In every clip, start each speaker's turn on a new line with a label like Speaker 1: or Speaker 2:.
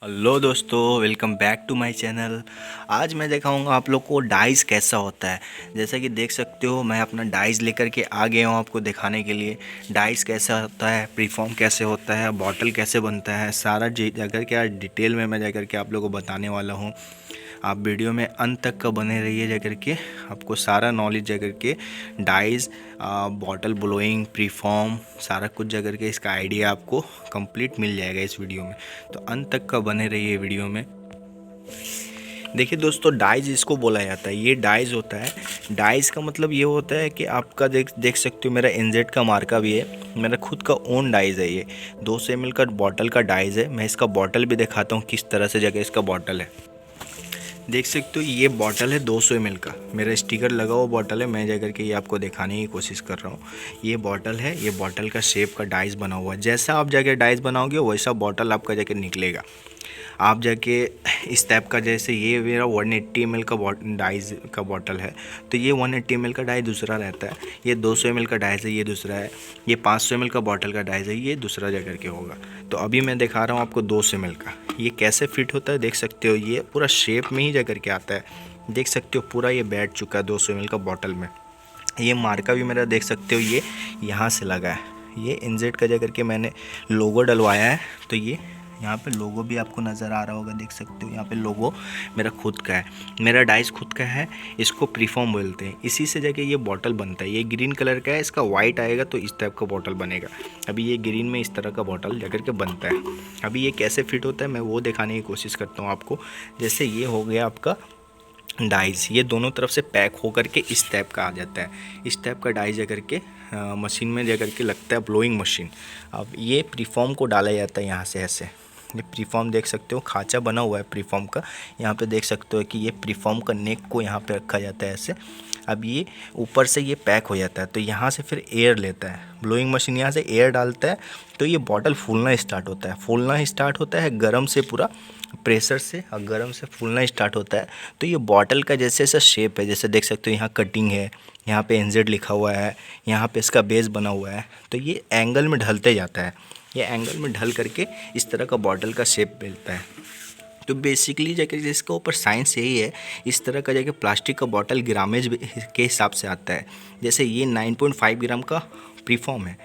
Speaker 1: Hello दोस्तों, welcome back to my channel. आज मैं दिखाऊंगा आप लोग को डाइस कैसा होता है। जैसा कि देख सकते हो, मैं अपना डाइस लेकर के आ गया हूँ आपको दिखाने के लिए। डाइस कैसा होता है, प्रीफॉर्म कैसे होता है, बॉटल कैसे बनता है, सारा जाकर के आज डिटेल में मैं जाकर के आप लोगों को बताने वाला हूँ। आप वीडियो में अंत तक का बने रहिए जाकर के, आपको सारा नॉलेज जाकर के डाइस, बॉटल ब्लोइंग, प्रीफॉर्म, सारा कुछ जाकर के इसका आइडिया आपको कंप्लीट मिल जाएगा इस वीडियो में। तो अंत तक का बने रहिए वीडियो में। देखिए दोस्तों, डाइज इसको बोला जाता है, ये डाइज होता है। डाइज का मतलब ये होता है कि आपका देख सकते हो, मेरा एनजेड का मार्का भी है, मेरा खुद का ओन डाइज है। ये 200 ml का बॉटल का डाइज है। मैं इसका बॉटल भी दिखाता हूँ किस तरह से जगह इसका बॉटल है। देख सकते हो, ये बॉटल है 200 ml का, मेरा स्टिकर लगा हुआ बॉटल है। मैं जाकर के ये आपको दिखाने की कोशिश कर रहा हूँ। ये बॉटल है, ये बॉटल का शेप का डाइस बना हुआ है। जैसा आप जाके डाइस बनाओगे वैसा बॉटल आपका जाके निकलेगा। आप जाके इस टाइप का, जैसे ये मेरा 180 ml का डाइस का बॉटल है, तो ये 180 ml का डाइस दूसरा रहता है। ये 200 ml का डाइस है, ये दूसरा है। ये 500 ml का बॉटल का डाइस है, ये दूसरा जाकर के होगा। तो अभी मैं दिखा रहा हूँ आपको 200 ml का। ये कैसे फिट होता है देख सकते हो, ये पूरा शेप में ही जाकर के आता है। देख सकते हो पूरा ये बैठ चुका है 200 ml का बॉटल में। ये मार्का भी मेरा देख सकते हो, ये यहाँ से लगा है। ये एनजेड का जाकर के मैंने लोगो डलवाया है। तो ये यहाँ पे लोगो भी आपको नज़र आ रहा होगा, देख सकते हो। यहाँ पे लोगो मेरा खुद का है, मेरा डाइस खुद का है। इसको प्रीफॉर्म बोलते हैं। इसी से जाके ये बॉटल बनता है। ये ग्रीन कलर का है, इसका वाइट आएगा तो इस टाइप का बॉटल बनेगा। अभी ये ग्रीन में इस तरह का बॉटल जाकर के बनता है। अभी ये कैसे फिट होता है मैं वो दिखाने की कोशिश करता हूँ आपको। जैसे ये हो गया आपका डाइस, ये दोनों तरफ से पैक होकर के इस टाइप का आ जाता है। इस टाइप का डाइस जाकर के मशीन में जाकर के लगता है, ब्लोइंग मशीन। अब ये प्रीफॉर्म को डाला जाता है यहाँ से ऐसे। ये प्रीफॉर्म देख सकते हो, खांचा बना हुआ है प्रीफॉर्म का। यहाँ पे देख सकते हो कि ये प्रीफॉर्म का नेक को यहाँ पे रखा जाता है ऐसे। अब ये ऊपर से ये पैक हो जाता है, तो यहाँ से फिर एयर लेता है ब्लोइंग मशीन, यहाँ से एयर डालता है तो ये बॉटल फूलना स्टार्ट होता है। फूलना स्टार्ट होता है गर्म से, पूरा प्रेशर से और गर्म से फूलना स्टार्ट होता है। तो ये बॉटल का जैसे ऐसा शेप है, जैसे देख सकते हो यहाँ कटिंग है, यहाँ पे एनजेड लिखा हुआ है, यहाँ पे इसका बेस बना हुआ है। तो ये एंगल में ढलते जाता है। ये एंगल में ढल करके इस तरह का बॉटल का शेप मिलता है। तो बेसिकली जाके इसके ऊपर साइंस यही है। इस तरह का जाके प्लास्टिक का बॉटल ग्रामेज के हिसाब से आता है। जैसे ये 9.5 ग्राम का प्रीफॉर्म है,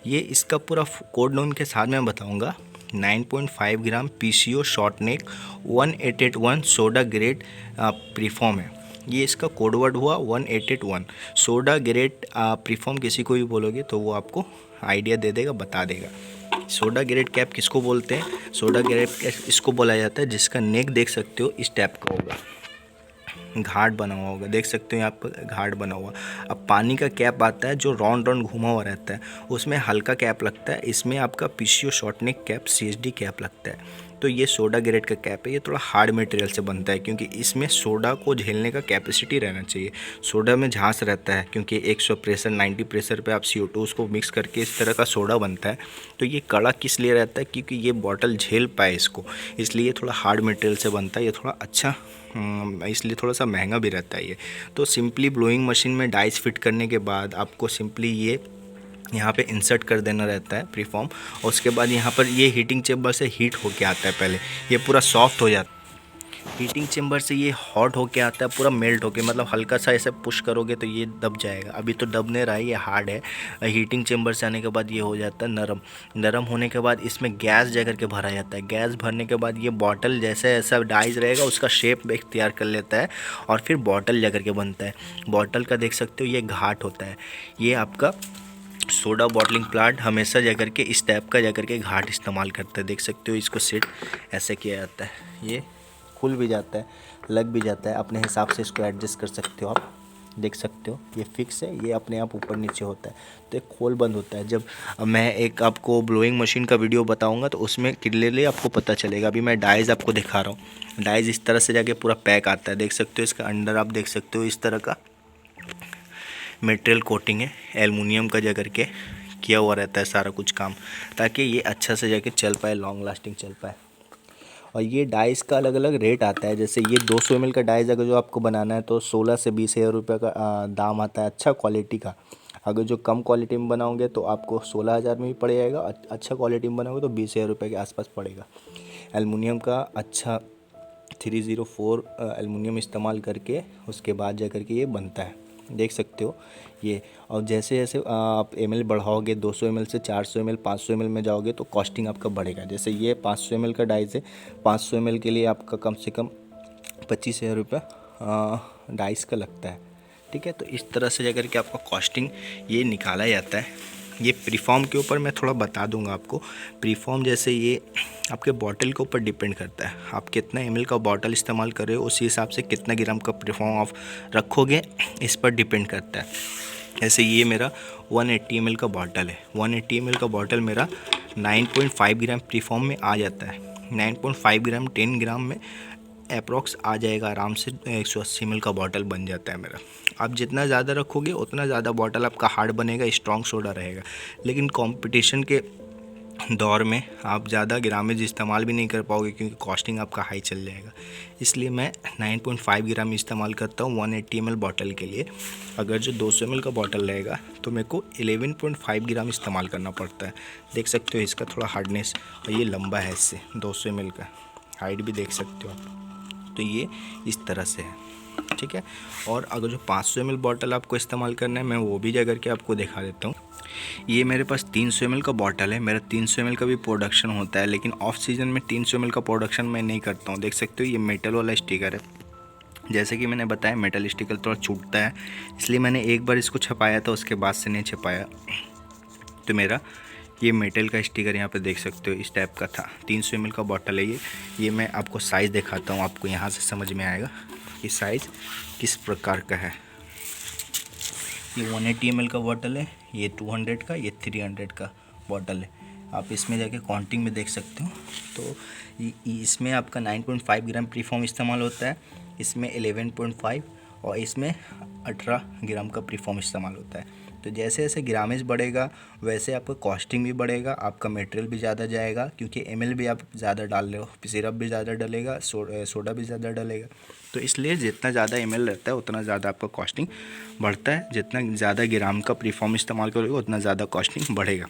Speaker 1: ये इसका पूरा कोड नाम के साथ मैं बताऊंगा। 9.5 ग्राम पीसीओ शॉर्ट नेक 1881 सोडा ग्रेड प्रीफॉर्म है। ये इसका कोड वर्ड हुआ 1881 सोडा ग्रेड प्रीफॉर्म। किसी को भी बोलोगे तो वो आपको आइडिया दे देगा, बता देगा। सोडा ग्रेड कैप किसको बोलते हैं? सोडा ग्रेड कैप इसको बोला जाता है जिसका नेक देख सकते हो इस टाइप का होगा, घाट बना हुआ होगा। देख सकते हो यहाँ पर घाट बना हुआ। अब पानी का कैप आता है जो राउंड राउंड घुमा हुआ रहता है, उसमें हल्का कैप लगता है। इसमें आपका पीसीओ शॉर्ट नेक कैप सीएचडी कैप लगता है। तो ये सोडा ग्रेड का कैप है। ये थोड़ा हार्ड मटेरियल से बनता है क्योंकि इसमें सोडा को झेलने का कैपेसिटी रहना चाहिए। सोडा में झांस रहता है क्योंकि 100 प्रेशर 90 प्रेशर पे आप CO2 उसको मिक्स करके इस तरह का सोडा बनता है। तो ये कड़ा किस लिए रहता है? क्योंकि ये बॉटल झेल पाए इसको, इसलिए थोड़ा हार्ड मटेरियल से बनता है। ये थोड़ा अच्छा, इसलिए थोड़ा सा महंगा भी रहता है ये। तो सिंपली ब्लोइंग मशीन में डाइस फिट करने के बाद आपको सिंपली ये यहाँ पे इंसर्ट कर देना रहता है प्रीफॉर्म। और उसके बाद यहाँ पर ये हीटिंग चेम्बर से हीट होके आता है। पहले ये पूरा सॉफ्ट हो जाता है। हीटिंग चेम्बर से ये हॉट होके आता है, पूरा मेल्ट होके, मतलब हल्का सा ऐसे पुश करोगे तो ये दब जाएगा। अभी तो दब नहीं रहा है, ये हार्ड है। हीटिंग चेम्बर से आने के बाद ये हो जाता है नरम। नरम होने के बाद इसमें गैस जाकर के भरा जाता है। गैस भरने के बाद ये बॉटल जैसे ऐसा डाइस रहेगा उसका शेप इख्तियार कर लेता है और फिर बॉटल जाकर के बनता है। बॉटल का देख सकते हो ये घाट होता है। ये आपका सोडा बॉटलिंग प्लांट हमेशा जाकर के इस टाइप का जाकर के घाट इस्तेमाल करता है। देख सकते हो इसको सेट ऐसे किया जाता है। ये खुल भी जाता है, लग भी जाता है, अपने हिसाब से इसको एडजस्ट कर सकते हो आप। देख सकते हो ये फिक्स है, ये अपने आप ऊपर नीचे होता है। तो एक खोल बंद होता है। जब मैं एक आपको ब्लोइंग मशीन का वीडियो बताऊंगा तो उसमें क्लियरली आपको पता चलेगा। अभी मैं डाइस आपको दिखा रहा हूँ। डाइस इस तरह से जाके पूरा पैक आता है। देख सकते हो इसका अंडर आप देख सकते हो इस तरह का मटेरियल कोटिंग है, एलुमिनियम का जाकर के किया हुआ रहता है सारा कुछ काम, ताकि ये अच्छा से जाके चल पाए, लॉन्ग लास्टिंग चल पाए। और ये डाइस का अलग अलग रेट आता है। जैसे ये 200 ml का डाइस अगर जो आपको बनाना है तो 16 से 20 हज़ार रुपये का दाम आता है, अच्छा क्वालिटी का। अगर जो कम क्वालिटी में बनाओगे तो आपको 16 हज़ार में भी पड़ जाएगा, अच्छा क्वालिटी में बनाओगे तो 20 हज़ार रुपये के आसपास पड़ेगा। एलुमिनियम का अच्छा 304 एलुमिनियम इस्तेमाल करके उसके बाद जा कर के ये बनता है, देख सकते हो ये। और जैसे जैसे आप ml बढ़ाओगे 200 ml से 400 ml 500 ml में जाओगे तो कॉस्टिंग आपका बढ़ेगा। जैसे ये 500 ml का डाइस है, 500 ml के लिए आपका कम से कम 25,000 रुपये डाइस का लगता है, ठीक है। तो इस तरह से जाकर के आपका कॉस्टिंग ये निकाला जाता है। ये प्रीफॉर्म के ऊपर मैं थोड़ा बता दूंगा आपको। प्रीफॉर्म जैसे ये आपके बॉटल के ऊपर डिपेंड करता है, आप कितना ml का बॉटल इस्तेमाल कर रहे हो उसी हिसाब से कितना ग्राम का प्रीफॉर्म आप रखोगे इस पर डिपेंड करता है। जैसे ये मेरा 180 ml का बॉटल है, 180 ml का बॉटल मेरा 9.5 ग्राम प्रीफॉर्म में आ जाता है। 9.5 ग्राम 10 ग्राम में अप्रॉक्स आ जाएगा आराम से, 180 ml का बॉटल बन जाता है मेरा। आप जितना ज़्यादा रखोगे उतना ज़्यादा बॉटल आपका हार्ड बनेगा, स्ट्रॉन्ग सोडा रहेगा। लेकिन कंपटीशन के दौर में आप ज़्यादा ग्रामेज इस्तेमाल भी नहीं कर पाओगे क्योंकि कॉस्टिंग आपका हाई चल जाएगा। इसलिए मैं 9.5 ग्राम इस्तेमाल करता हूँ 180 ml बॉटल के लिए। अगर जो 200 ml का बॉटल रहेगा तो मेरे को 11.5 ग्राम इस्तेमाल करना पड़ता है। देख सकते हो इसका थोड़ा हार्डनेस, और ये लंबा है इससे 200 ml का, हाइट भी देख सकते हो आप। तो ये इस तरह से है, ठीक है। और अगर जो 500 ml बॉटल आपको इस्तेमाल करना है मैं वो भी जा करके आपको दिखा देता हूँ। ये मेरे पास 300 ml का बॉटल है, मेरा 300 ml का भी प्रोडक्शन होता है, लेकिन ऑफ सीज़न में 300 ml का प्रोडक्शन मैं नहीं करता हूँ। देख सकते हो ये मेटल वाला स्टिकर है। जैसे कि मैंने बताया मेटल स्टिकर थोड़ा छूटता है, इसलिए मैंने एक बार इसको छपाया था, उसके बाद से नहीं छपाया। तो मेरा ये मेटल का स्टिकर यहाँ पे देख सकते हो इस टाइप का था। 300 ml का बॉटल है ये मैं आपको साइज़ दिखाता हूँ, आपको यहाँ से समझ में आएगा कि साइज़ किस प्रकार का है। ये 180 ml का बॉटल है, ये 200 का, ये 300 का बॉटल है। आप इसमें जाके काउंटिंग में देख सकते हो। तो इसमें आपका 9.5 ग्राम प्रीफॉर्म इस्तेमाल होता है, इसमें 11.5 और इसमें 18 ग्राम का प्रीफॉर्म इस्तेमाल होता है। तो जैसे जैसे ग्रामेज बढ़ेगा वैसे आपका कॉस्टिंग भी बढ़ेगा, आपका मटेरियल भी ज़्यादा जाएगा क्योंकि ml भी आप ज़्यादा डाल रहे हो, सिरप भी ज़्यादा डलेगा, सोडा भी ज़्यादा डलेगा। तो इसलिए जितना ज़्यादा ml रहता है उतना ज़्यादा आपका कॉस्टिंग बढ़ता है। जितना ज़्यादा ग्राम का प्रीफॉर्म इस्तेमाल करोगे उतना ज़्यादा कॉस्टिंग बढ़ेगा।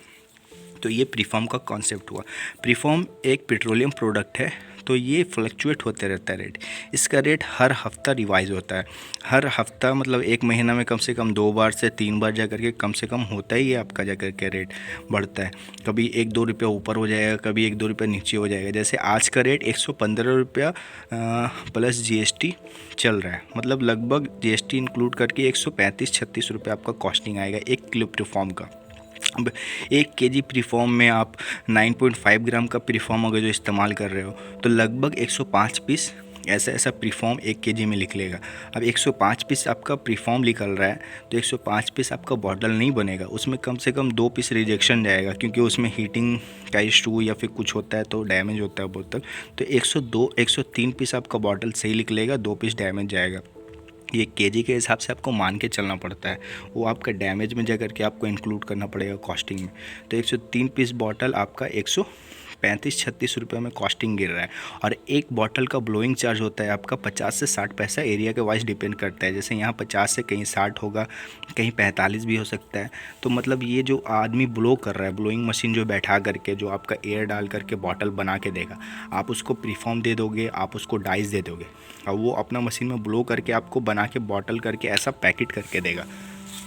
Speaker 1: तो ये प्रीफॉर्म का कॉन्सेप्ट हुआ। प्रीफॉर्म एक पेट्रोलियम प्रोडक्ट है, तो ये फ्लक्चुएट होते रहता है रेट। इसका रेट हर हफ्ता रिवाइज होता है, हर हफ्ता मतलब एक महीना में कम से कम 2 बार से 3 बार जा करके कम से कम होता ही है आपका जा करके रेट बढ़ता है। कभी 1-2 रुपया ऊपर हो जाएगा, कभी 1-2 रुपया नीचे हो जाएगा। जैसे आज का रेट 115 रुपया प्लस जीएसटी चल रहा है, मतलब लगभग जीएसटी इंक्लूड करके 135-36 रुपये आपका कॉस्टिंग आएगा 1 किलो प्रीफॉर्म का। अब 1 केजी प्रीफॉर्म में आप 9.5 ग्राम का प्रीफॉर्म अगर जो इस्तेमाल कर रहे हो तो लगभग 105 पीस ऐसा प्रीफॉर्म 1 केजी में निकलेगा। अब 105 पीस आपका प्रीफॉर्म निकल रहा है तो 105 पीस आपका बॉटल नहीं बनेगा, उसमें कम से कम 2 पीस रिजेक्शन जाएगा क्योंकि उसमें हीटिंग का इशू या फिर कुछ होता है तो डैमेज होता है बोतल। तो 103 पीस आपका बॉटल सही निकलेगा, 2 पीस डैमेज जाएगा। ये केजी के हिसाब से आपको मान के चलना पड़ता है, वो आपका डैमेज में जा करके आपको इंक्लूड करना पड़ेगा कॉस्टिंग में। तो 103 पीस बॉटल आपका 135-36 रुपये में कॉस्टिंग गिर रहा है। और एक बॉटल का ब्लोइंग चार्ज होता है आपका 50 से 60 पैसा, एरिया के वाइज डिपेंड करता है। जैसे यहाँ 50 से कहीं 60 होगा, कहीं 45 भी हो सकता है। तो मतलब ये जो आदमी ब्लो कर रहा है, ब्लोइंग मशीन जो बैठा करके जो आपका एयर डाल करके बॉटल बना के देगा, आप उसको प्रीफॉर्म दे दोगे, आप उसको डाइस दे दोगे और वो अपना मशीन में ब्लो करके आपको बना के बॉटल करके ऐसा पैकेट करके देगा।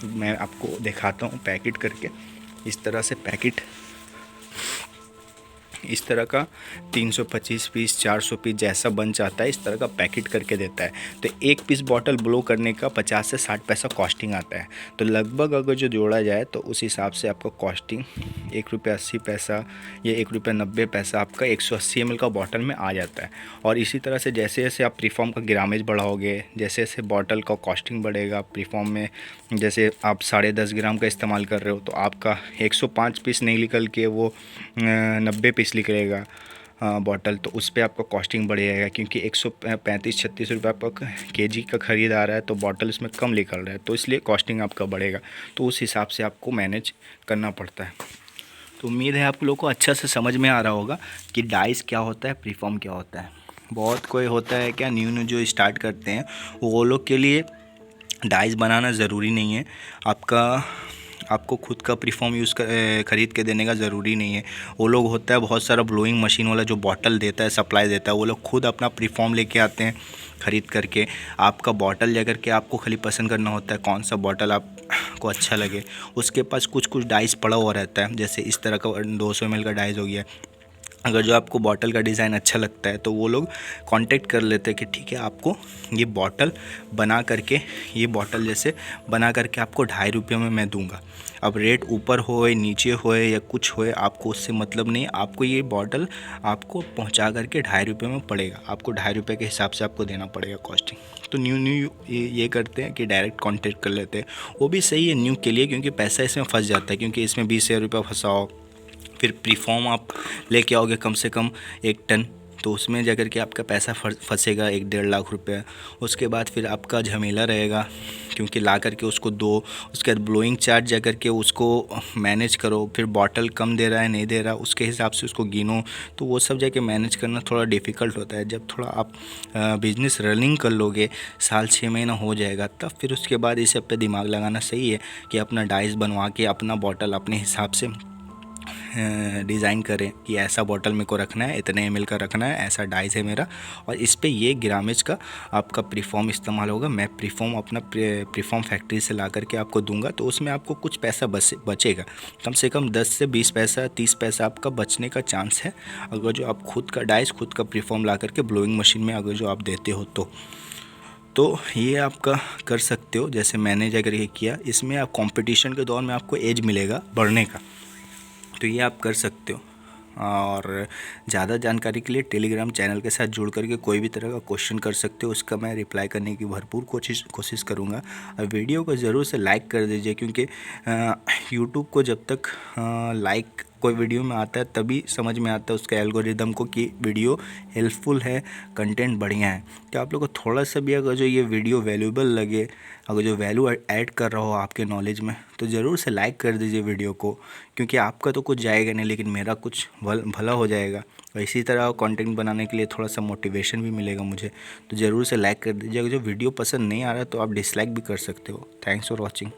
Speaker 1: मैं आपको दिखाता हूँ पैकेट करके। इस तरह से पैकेट, इस तरह का 325 पीस 400 पीस जैसा बन जाता है, इस तरह का पैकेट करके देता है। तो 1 पीस बॉटल ब्लो करने का 50 से 60 पैसा कॉस्टिंग आता है। तो लगभग अगर जो जोड़ा जाए तो उस हिसाब से आपका कॉस्टिंग 1 रुपया 80 पैसा या 1 रुपया 90 पैसा आपका 180 ml का बॉटल में आ जाता है। और इसी तरह से जैसे जैसे आप प्रीफॉर्म का ग्रामेज बढ़ाओगे, जैसे जैसे बॉटल का कॉस्टिंग बढ़ेगा। प्रीफॉर्म में जैसे आप 10.5 ग्राम का इस्तेमाल कर रहे हो तो आपका 105 पीस नहीं निकल के वो 90 पीस निकलेगा बॉटल, तो उस पर आपका कॉस्टिंग बढ़ जाएगा क्योंकि 135-36 रुपये आपका केजी का ख़रीद आ रहा है तो बॉटल इसमें कम निकल रहा है, तो इसलिए कॉस्टिंग आपका बढ़ेगा। तो उस हिसाब से आपको मैनेज करना पड़ता है। तो उम्मीद है आप लोग को अच्छा से समझ में आ रहा होगा कि डाइस क्या होता है, प्रीफॉर्म क्या होता है। बहुत कोई होता है क्या, न्यू जो स्टार्ट करते हैं वो लोग के लिए डाइस बनाना ज़रूरी नहीं है। आपका आपको खुद का प्रीफॉर्म ख़रीद के देने का ज़रूरी नहीं है। वो लोग होता है बहुत सारा ब्लोइंग मशीन वाला जो बॉटल देता है, सप्लाई देता है, वो लोग खुद अपना प्रीफॉर्म लेके आते हैं ख़रीद करके। आपका बॉटल जा करके आपको खाली पसंद करना होता है कौन सा बॉटल आपको अच्छा लगे। उसके पास कुछ कुछ डाइस पड़ा हुआ रहता है, जैसे इस तरह का 200 ml का डाइस हो गया। अगर जो आपको बॉटल का डिज़ाइन अच्छा लगता है तो वो लोग कांटेक्ट कर लेते हैं कि ठीक है आपको ये बॉटल बना करके, ये बॉटल जैसे बना करके आपको 2.5 रुपये में मैं दूंगा। अब रेट ऊपर होए नीचे होए या कुछ होए आपको उससे मतलब नहीं, आपको ये बॉटल आपको पहुंचा करके 2.5 रुपये में पड़ेगा। आपको 2.5 रुपये के हिसाब से आपको देना पड़ेगा कॉस्टिंग। तो न्यू ये करते हैं कि डायरेक्ट कांटेक्ट कर लेते हैं। वो भी सही है न्यू के लिए, क्योंकि पैसा इसमें फंस जाता है, क्योंकि इसमें 20,000 रुपये फंसाओ, फिर प्रीफॉर्म आप लेके आओगे कम से कम 1 टन, तो उसमें जाकर के आपका पैसा फंसेगा 1-1.5 लाख रुपए। उसके बाद फिर आपका झमेला रहेगा, क्योंकि ला करके उसको दो, उसके बाद ब्लोइंग चार्ज जा करके उसको मैनेज करो, फिर बॉटल कम दे रहा है नहीं दे रहा उसके हिसाब से उसको गिनो, तो वो सब जाके मैनेज करना थोड़ा डिफ़िकल्ट होता है। जब थोड़ा आप बिजनेस रनिंग कर लोगे, साल 6 महीना हो जाएगा, तब फिर उसके बाद इस सब पे दिमाग लगाना सही है कि अपना डाइस बनवा के अपना बॉटल अपने हिसाब से डिज़ाइन करें कि ऐसा बॉटल मेरे को रखना है, इतने ml का रखना है, ऐसा डाइस है मेरा, और इस पे ये ग्रामेज का आपका प्रीफॉर्म इस्तेमाल होगा। मैं प्रीफॉर्म अपना प्रीफॉर्म फैक्ट्री से ला करके आपको दूंगा, तो उसमें आपको कुछ पैसा बचेगा, कम से कम 10 से 20 पैसा 30 पैसा आपका बचने का चांस है, अगर जो आप खुद का डाइस खुद का प्रीफॉर्म ला करके ब्लोइंग मशीन में अगर जो आप देते हो तो ये आपका कर सकते हो। जैसे मैंने अगर ये किया, इसमें आप कंपटीशन के दौर में आपको एज मिलेगा बढ़ने का, तो ये आप कर सकते हो। और ज़्यादा जानकारी के लिए टेलीग्राम चैनल के साथ जुड़ करके कोई भी तरह का क्वेश्चन कर सकते हो, उसका मैं रिप्लाई करने की भरपूर कोशिश करूँगा। और वीडियो को ज़रूर से लाइक कर दीजिए, क्योंकि यूट्यूब को जब तक लाइक कोई वीडियो में आता है तभी समझ में आता है उसका एल्गोरिदम को कि वीडियो हेल्पफुल है, कंटेंट बढ़िया है। तो आप लोग को थोड़ा सा भी अगर जो ये वीडियो वैल्यूएबल लगे, अगर जो वैल्यू ऐड कर रहा हो आपके नॉलेज में, तो ज़रूर से लाइक कर दीजिए वीडियो को, क्योंकि आपका तो कुछ जाएगा नहीं लेकिन मेरा कुछ भला हो जाएगा। और इसी तरह कंटेंट बनाने के लिए थोड़ा सा मोटिवेशन भी मिलेगा मुझे। तो ज़रूर से लाइक कर दीजिए। अगर जो वीडियो पसंद नहीं आ रहा तो आप डिसलाइक भी कर सकते हो। Thanks for watching.